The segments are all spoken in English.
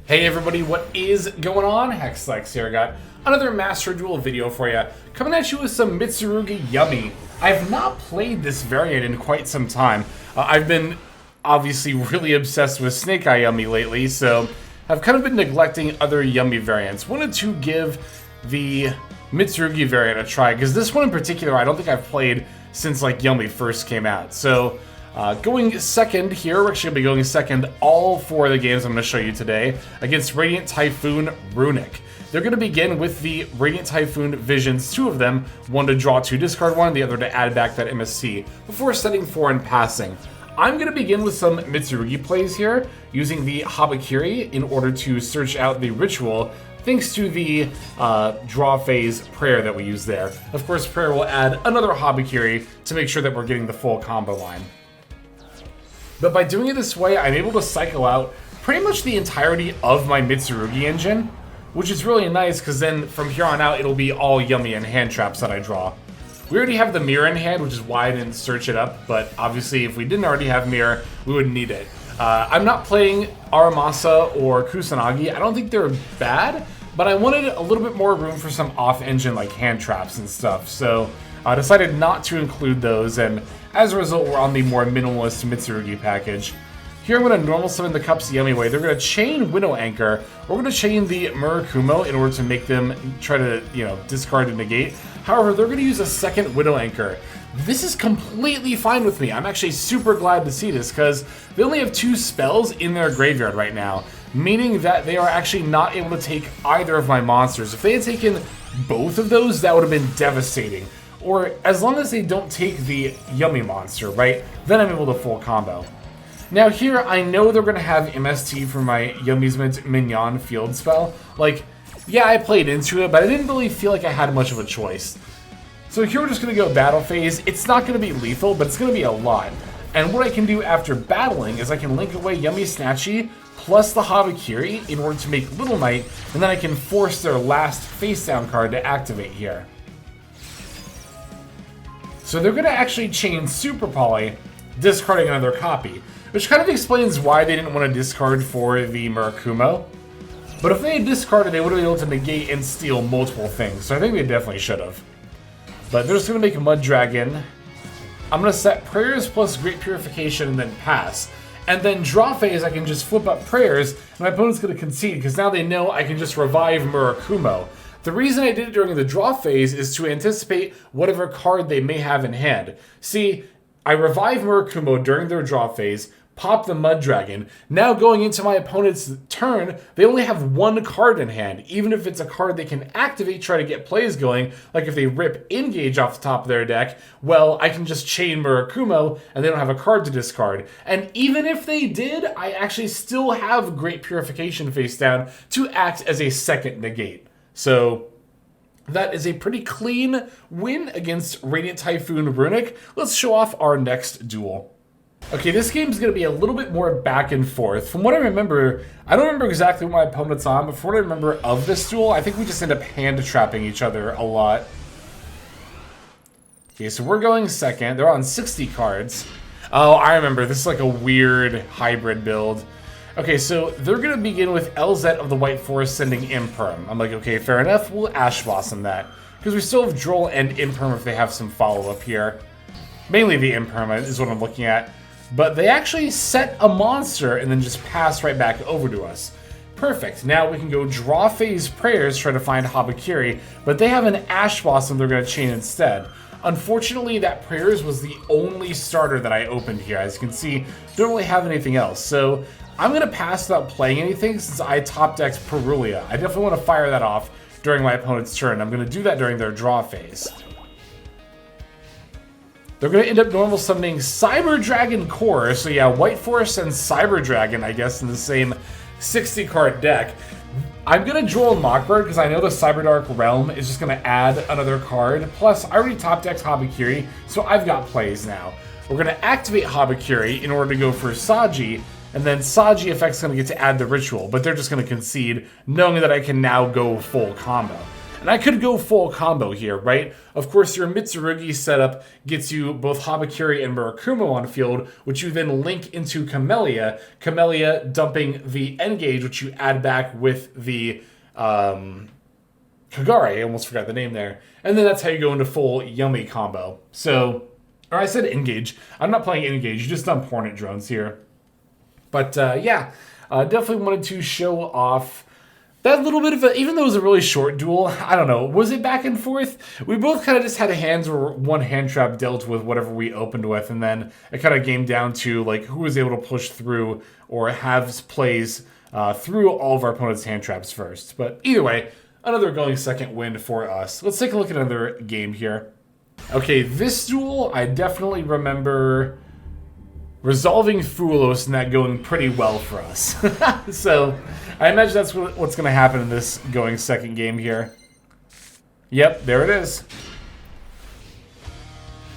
Hey everybody, what is going on? Hexlex here. Got another Master Duel video for you. Coming at you with some Mitsurugi Yummy. I have not played this variant in quite some time. I've been obviously really obsessed with Snake Eye Yummy lately, so I've kind of been neglecting other Yummy variants. Wanted to give the Mitsurugi variant a try, because this one in particular I don't think I've played since like Yummy first came out. So going second here, we're actually going to be going second all four of the games I'm going to show you today against Radiant Typhoon Runic. They're going to begin with the Radiant Typhoon Visions, two of them, one to draw two, discard one, the other to add back that MSC, before setting four and passing. I'm going to begin with some Mitsurugi plays here, using the Habakiri in order to search out the ritual, thanks to the draw phase prayer that we use there. Of course, prayer will add another Habakiri to make sure that we're getting the full combo line. But by doing it this way, I'm able to cycle out pretty much the entirety of my Mitsurugi engine, which is really nice because then from here on out, it'll be all Yummy and hand traps that I draw. We already have the mirror in hand, which is why I didn't search it up, but obviously if we didn't already have mirror, we wouldn't need it. I'm not playing Aramasa or Kusanagi. I don't think they're bad, but I wanted a little bit more room for some off-engine like hand traps and stuff, so I decided not to include those, and as a result, we're on the more minimalist Mitsurugi package. Here I'm going to normal summon the Cups the Yummy way. They're going to chain Winnow Anchor. We're going to chain the Murakumo in order to make them try to, discard and negate. However, they're going to use a second Winnow Anchor. This is completely fine with me. I'm actually super glad to see this because they only have two spells in their graveyard right now, meaning that they are actually not able to take either of my monsters. If they had taken both of those, that would have been devastating. Or as long as they don't take the Yummy monster, right? Then I'm able to full combo. Now here, I know they're going to have MST for my Yummy's Mignon field spell. Like, yeah, I played into it, but I didn't really feel like I had much of a choice. So here we're just going to go battle phase. It's not going to be lethal, but it's going to be a lot. And what I can do after battling is I can link away Yummy Snatchy plus the Habakiri in order to make Little Knight, and then I can force their last face down card to activate here. So they're going to actually chain Super Poly, discarding another copy, which kind of explains why they didn't want to discard for the Murakumo. But if they had discarded, they would have been able to negate and steal multiple things, so I think they definitely should have. But they're just going to make a Mud Dragon. I'm going to set Prayers plus Great Purification and then pass. And then draw phase, I can just flip up Prayers, and my opponent's going to concede, because now they know I can just revive Murakumo. The reason I did it during the draw phase is to anticipate whatever card they may have in hand. See, I revive Murakumo during their draw phase, pop the Mud Dragon. Now going into my opponent's turn, they only have one card in hand. Even if it's a card they can activate, try to get plays going, like if they rip Engage off the top of their deck, well, I can just chain Murakumo and they don't have a card to discard. And even if they did, I actually still have Great Purification face down to act as a second negate. So that is a pretty clean win against Radiant Typhoon Runic. Let's show off our next duel. Okay, this game is going to be a little bit more back and forth. From what I remember, I don't remember exactly what my opponent's on, but from what I remember of this duel, I think we just end up hand trapping each other a lot. Okay, so we're going second. They're on 60 cards. Oh, I remember. This is like a weird hybrid build. Okay, so they're going to begin with LZ of the White Forest sending Imperm. I'm like, okay, fair enough. We'll Ash Blossom that. Because we still have Droll and Imperm if they have some follow-up here. Mainly the Imperm is what I'm looking at. But they actually set a monster and then just pass right back over to us. Perfect. Now we can go draw phase Prayers, try to find Habakiri, but they have an Ash Blossom they're going to chain instead. Unfortunately, that Prayers was the only starter that I opened here. As you can see, don't really have anything else. So I'm going to pass without playing anything since I top-decked Perulia. I definitely want to fire that off during my opponent's turn. I'm going to do that during their draw phase. They're going to end up normal summoning Cyber Dragon Core. So yeah, White Forest and Cyber Dragon, I guess, in the same 60-card deck. I'm going to draw a Mockbird because I know the Cyberdark Realm is just going to add another card. Plus, I already top-decked Habakiri, so I've got plays now. We're going to activate Habakiri in order to go for Saji, and then Saji effect's going to get to add the ritual, but they're just going to concede, knowing that I can now go full combo. And I could go full combo here, right? Of course, your Mitsurugi setup gets you both Habakiri and Murakumo on field, which you then link into Camellia. Camellia dumping the Engage, which you add back with the Kagare. I almost forgot the name there. And then that's how you go into full Yummy combo. So, or I said Engage. I'm not playing Engage, you just dump Hornet drones here. But yeah, definitely wanted to show off that little bit of a, even though it was a really short duel, I don't know, was it back and forth? We both kind of just had hands where one hand trap dealt with whatever we opened with, and then it kind of came down to like who was able to push through or have plays through all of our opponent's hand traps first. But either way, another going second win for us. Let's take a look at another game here. Okay, this duel, I definitely remember resolving Fulos and that going pretty well for us. So I imagine that's what's going to happen in this going second game here. Yep, there it is.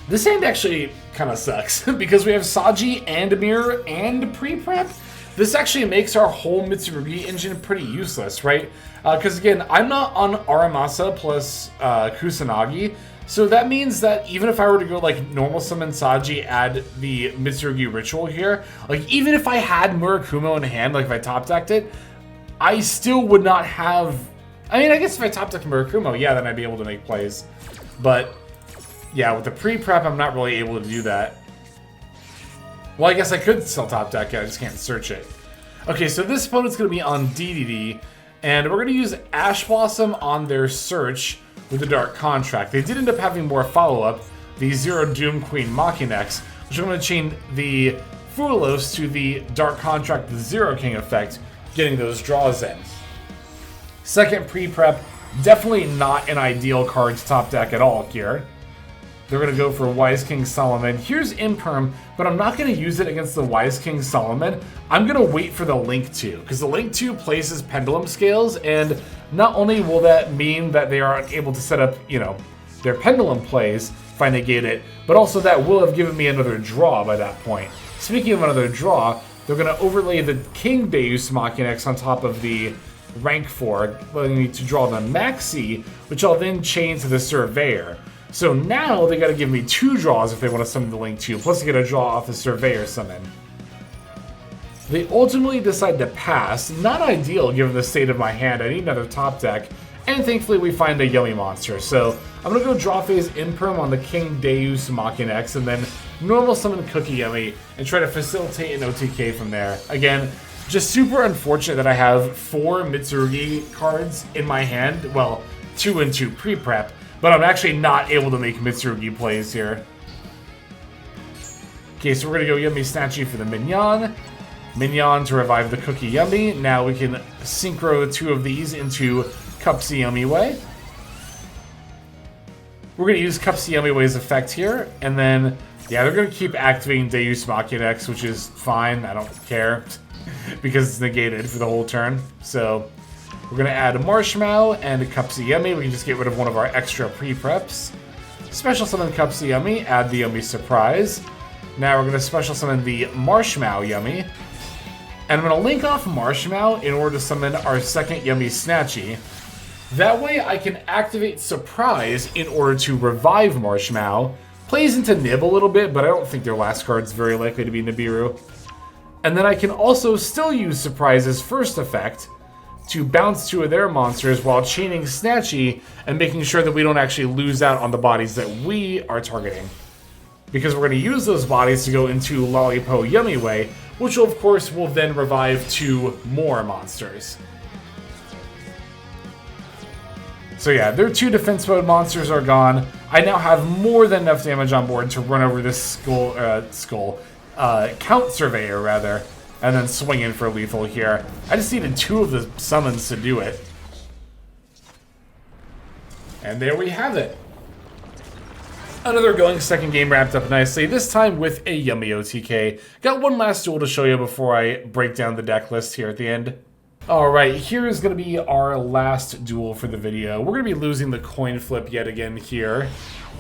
This hand actually kind of sucks because we have Saji and Mirror and pre-prep. This actually makes our whole Mitsurugi engine pretty useless, right? Because again, I'm not on Aramasa plus Kusanagi, so that means that even if I were to go like normal summon Saji, add the Mitsurugi ritual here, like even if I had Murakumo in hand, like if I top decked it, I still would not have. I mean, I guess if I top decked Murakumo, yeah, then I'd be able to make plays. But yeah, with the pre-prep, I'm not really able to do that. Well, I guess I could still top deck it, I just can't search it. Okay, so this opponent's going to be on DDD, and we're going to use Ash Blossom on their search with the Dark Contract. They did end up having more follow-up, the Zero Doom Queen Machinex, which I'm going to chain the Fulos to the Dark Contract, the Zero King effect, getting those draws in. Second pre-prep, definitely not an ideal card to top deck at all here. They're going to go for Wise King Solomon. Here's Imperm, but I'm not going to use it against the Wise King Solomon. I'm going to wait for the Link 2, because the Link 2 places Pendulum Scales, and not only will that mean that they are able to set up, you know, their Pendulum plays if I negate it, but also that will have given me another draw by that point. Speaking of another draw, they're going to overlay the King Deus Machinex on top of the rank 4, allowing me to draw the Maxi, which I'll then chain to the Surveyor. So now they got to give me 2 draws if they want to summon the Link 2, plus they get a draw off the Surveyor summon. They ultimately decide to pass. Not ideal given the state of my hand. I need another top deck, and thankfully we find a Yummy monster. So I'm going to go draw phase Imperm on the King Deus Machinex, and then normal summon Cookie Yummy, and try to facilitate an OTK from there. Again, just super unfortunate that I have 4 Mitsurugi cards in my hand. Well, 2 and 2 pre-prep. But I'm actually not able to make Mitsurugi plays here. Okay, so we're going to go Yummy Snatchy for the Mignon. Mignon to revive the Cookie Yummy. Now we can synchro 2 of these into Cupsy Yummy Way. We're going to use Cupsy Yummy Way's effect here. And then, yeah, they're going to keep activating Deus Machinex, which is fine. I don't care. Because it's negated for the whole turn. So we're going to add a Marshmallow and a Cupsy Yummy. We can just get rid of one of our extra pre-preps. Special summon Cupsy Yummy, add the Yummy Surprise. Now we're going to special summon the Marshmallow Yummy. And I'm going to link off Marshmallow in order to summon our second Yummy Snatchy. That way I can activate Surprise in order to revive Marshmallow. Plays into Nib a little bit, but I don't think their last card's very likely to be Nibiru. And then I can also still use Surprise's first effect to bounce 2 of their monsters while chaining Snatchy and making sure that we don't actually lose out on the bodies that we are targeting. Because we're going to use those bodies to go into Lollipo Yummy Way, which of course will then revive 2 more monsters. So yeah, their 2 defense mode monsters are gone. I now have more than enough damage on board to run over this Count Surveyor rather, and then swing in for lethal here. I just needed 2 of the summons to do it. And there we have it. Another going second game wrapped up nicely, this time with a Yummy OTK. Got one last duel to show you before I break down the deck list here at the end. Alright, here is going to be our last duel for the video. We're going to be losing the coin flip yet again here.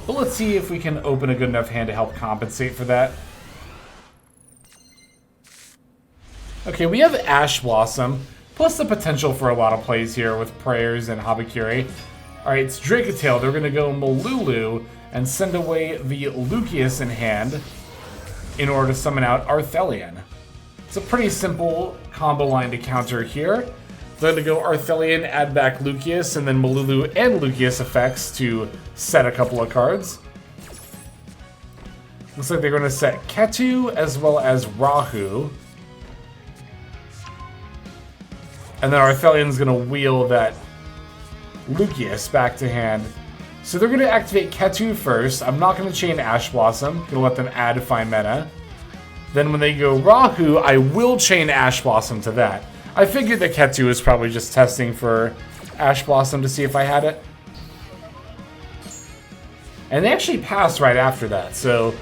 But let's see if we can open a good enough hand to help compensate for that. Okay, we have Ash Blossom, plus the potential for a lot of plays here with Prayers and Habakiri. Alright, it's Dracotail. They're going to go Malulu and send away the Lucius in hand in order to summon out Arthelion. It's a pretty simple combo line to counter here. They're going to go Arthelion, add back Lucius, and then Malulu and Lucius effects to set a couple of cards. Looks like they're going to set Ketu as well as Rahu. And then Arthelion's going to wheel that Lucius back to hand. So they're going to activate Ketu first. I'm not going to chain Ash Blossom. Going to let them add Fine Mana. Then when they go Rahu, I will chain Ash Blossom to that. I figured that Ketu was probably just testing for Ash Blossom to see if I had it. And they actually passed right after that, so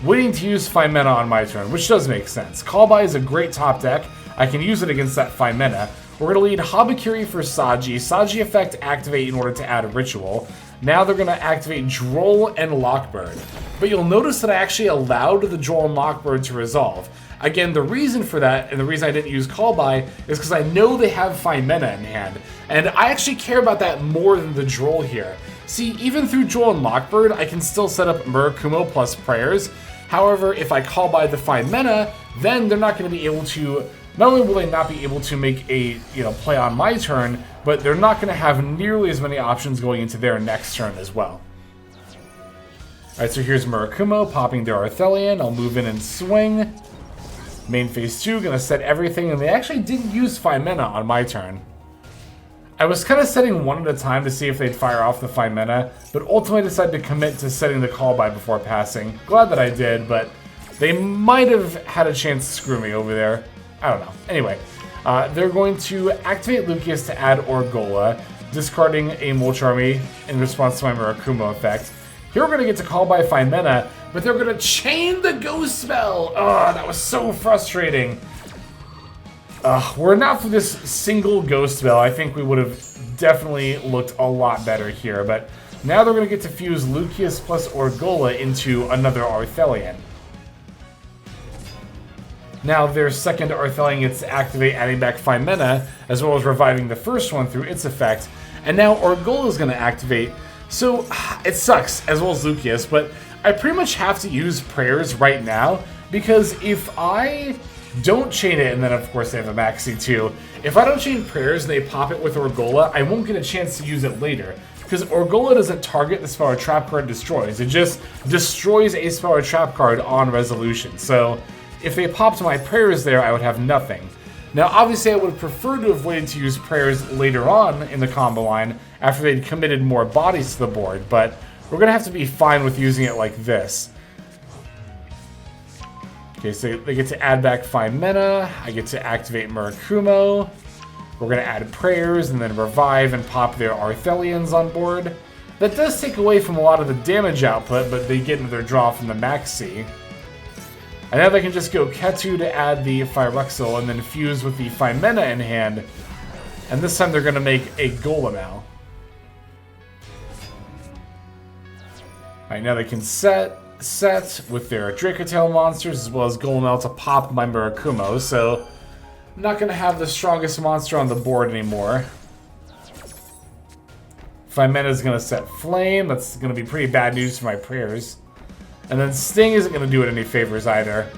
waiting to use Fine Mana on my turn, which does make sense. Call By is a great top deck. I can use it against that Fine Mana. We're going to lead Habakiri for Saji. Saji effect activate in order to add a ritual. Now they're going to activate Droll and Lockbird. But you'll notice that I actually allowed the Droll and Lockbird to resolve. Again, the reason for that, and the reason I didn't use Call By, is because I know they have Fine Mana in hand. And I actually care about that more than the Droll here. See, even through Droll and Lockbird, I can still set up Murakumo plus Prayers. However, if I Call By the Fine Mana, then they're not going to be able to... Not only will they not be able to make a play on my turn, but they're not going to have nearly as many options going into their next turn as well. Alright, so here's Murakumo popping their Arthelion. I'll move in and swing. Main phase 2, gonna set everything, and they actually didn't use Fine Mana on my turn. I was kind of setting one at a time to see if they'd fire off the Fine Mana, but ultimately decided to commit to setting the Call By before passing. Glad that I did, but they might have had a chance to screw me over there. I don't know. Anyway, they're going to activate Lucius to add Orgola, discarding a Mulch Army in response to my Murakumo effect. Here we're going to get to Call By Fine Mana, but they're going to chain the Ghost Spell! Ugh, that was so frustrating. Were it not for this single Ghost Spell, I think we would have definitely looked a lot better here. But now they're going to get to fuse Lucius plus Orgola into another Arthelion. Now their second Arthelion gets to activate, adding back Fine Mana, as well as reviving the first one through its effect. And now Orgola is going to activate. So it sucks, as well as Lucius, but I pretty much have to use Prayers right now, because if I don't chain it, and then of course they have a maxi too, if I don't chain Prayers and they pop it with Orgola, I won't get a chance to use it later. Because Orgola doesn't target the spell or trap card destroys, it just destroys a spell or trap card on resolution. So if they popped my Prayers there, I would have nothing. Now obviously I would have preferred to have waited to use Prayers later on in the combo line, after they'd committed more bodies to the board, but we're going to have to be fine with using it like this. Okay, so they get to add back Fine Mana, I get to activate Murakumo, we're going to add Prayers, and then revive and pop their Arthelions on board. That does take away from a lot of the damage output, but they get another draw from the Maxi. And now they can just go Ketu to add the Phyrexial, and then fuse with the Fine Mana in hand, and this time they're going to make a Golem. Alright, now they can set with their Dracotail monsters as well as Golem to pop my Murakumo, so I'm not going to have the strongest monster on the board anymore. Fine Mana is going to set Flame, that's going to be pretty bad news for my Prayers. And then Sting isn't going to do it any favors either.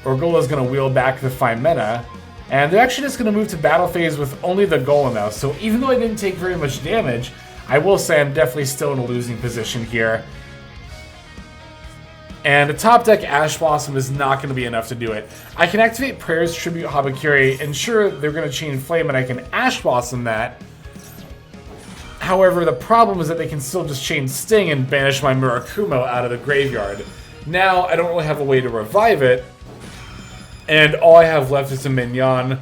Orgola is going to wheel back the Fine Mana, and they're actually just going to move to battle phase with only the Golem now, so even though I didn't take very much damage, I will say I'm definitely still in a losing position here. And a top deck Ash Blossom is not going to be enough to do it. I can activate Prayers, Tribute Habakiri, and sure, they're going to chain Flame and I can Ash Blossom that. However, the problem is that they can still just chain Sting and banish my Murakumo out of the graveyard. Now, I don't really have a way to revive it, and all I have left is a Mignon,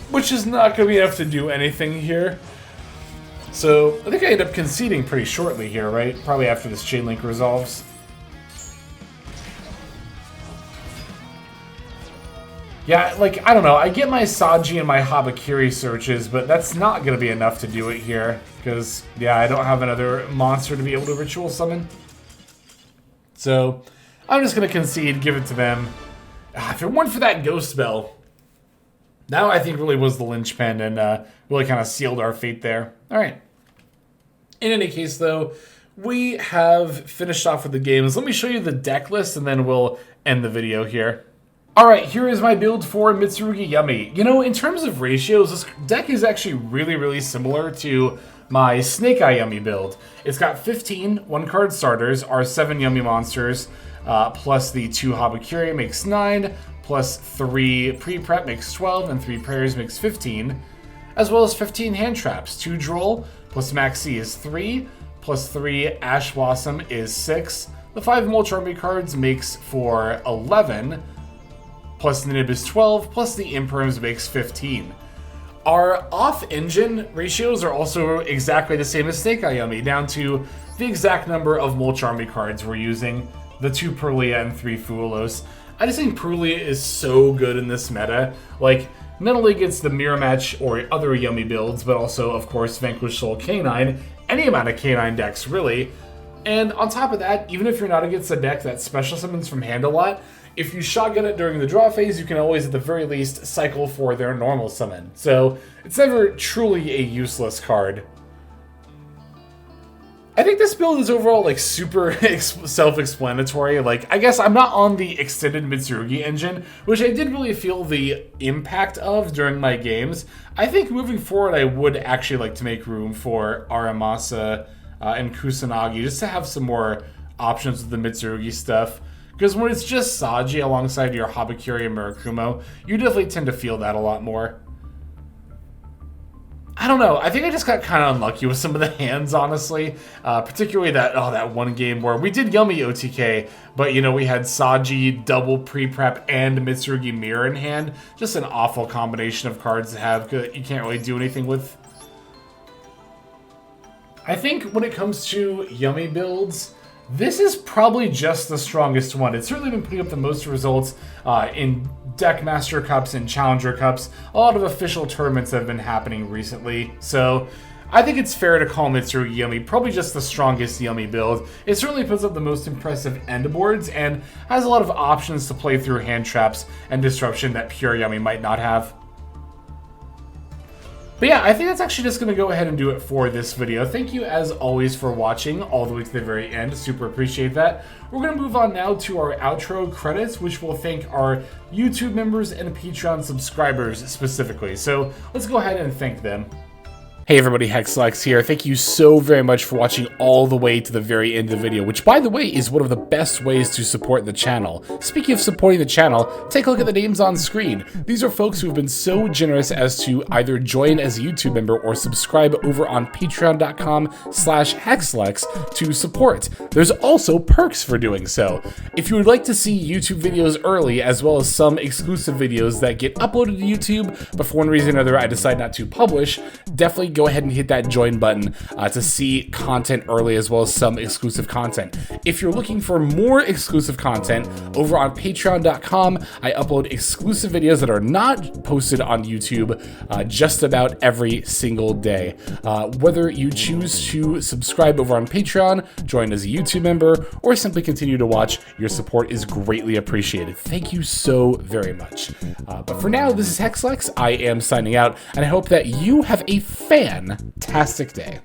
which is not going to be enough to do anything here. So, I think I end up conceding pretty shortly here, right? Probably after this Chain Link resolves. Yeah, like, I don't know. I get my Saji and my Habakiri searches, but that's not going to be enough to do it here. Because, yeah, I don't have another monster to be able to Ritual Summon. So, I'm just going to concede, give it to them. If it weren't for that Ghost Spell, That I think really was the linchpin and really kind of sealed our fate there. All right. In any case, though, we have finished off with the games. Let me show you the deck list, and then we'll end the video here. All right, here is my build for Mitsurugi Yummy. You know, in terms of ratios, this deck is actually really, really similar to my Snake Eye Yummy build. It's got 15 one-card starters, our 7 Yummy monsters, plus the 2 Habakiri makes 9, plus 3 pre-prep makes 12, and 3 prayers makes 15, as well as 15 hand traps. 2 Droll plus Maxi is 3, plus 3 Ash Blossom is 6. The 5 Mulch Army cards makes for 11, plus the Nib is 12, plus the Imperms makes 15. Our off-engine ratios are also exactly the same as Snake Eye Yummy, down to the exact number of Mulch Army cards we're using, the 2 Purlia and 3 Fuelos. I just think Purlia is so good in this meta. Like, not only gets the mirror match or other Yummy builds, but also, of course, Vanquish Soul Canine, any amount of Canine decks, really. And on top of that, even if you're not against a deck that special summons from hand a lot, if you shotgun it during the draw phase, you can always, at the very least, cycle for their normal summon. So, it's never truly a useless card. I think this build is overall, like, super self-explanatory. Like, I guess I'm not on the extended Mitsurugi engine, which I did really feel the impact of during my games. I think moving forward, I would actually like to make room for Aramasa and Kusanagi, just to have some more options with the Mitsurugi stuff. Because when it's just Saji alongside your Habakiri and Murakumo, you definitely tend to feel that a lot more. I don't know, I think I just got kind of unlucky with some of the hands, honestly. Particularly that one game where we did Yummy OTK, but you know, we had Saji, double pre-prep, and Mitsurugi Mirror in hand. Just an awful combination of cards to have that you can't really do anything with. I think when it comes to Yummy builds, this is probably just the strongest one. It's certainly been putting up the most results in Deck Master Cups and Challenger Cups. A lot of official tournaments have been happening recently. So I think it's fair to call Mitsurugi Yummy probably just the strongest Yummy build. It certainly puts up the most impressive end boards and has a lot of options to play through hand traps and disruption that pure Yummy might not have. But yeah, I think that's actually just going to go ahead and do it for this video. Thank you, as always, for watching all the way to the very end. Super appreciate that. We're going to move on now to our outro credits, which will thank our YouTube members and Patreon subscribers specifically. So let's go ahead and thank them. Hey everybody, Hexlex here. Thank you so very much for watching all the way to the very end of the video, which, by the way, is one of the best ways to support the channel. Speaking of supporting the channel, take a look at the names on screen. These are folks who have been so generous as to either join as a YouTube member or subscribe over on patreon.com/Hexlex to support. There's also perks for doing so. If you would like to see YouTube videos early, as well as some exclusive videos that get uploaded to YouTube, but for one reason or another I decide not to publish, definitely go ahead and hit that join button to see content early, as well as some exclusive content. If you're looking for more exclusive content, over on patreon.com, I upload exclusive videos that are not posted on YouTube just about every single day. Whether you choose to subscribe over on Patreon, join as a YouTube member, or simply continue to watch, your support is greatly appreciated. Thank you so very much. But for now, this is Hexlex. I am signing out, and I hope that you have a fantastic day.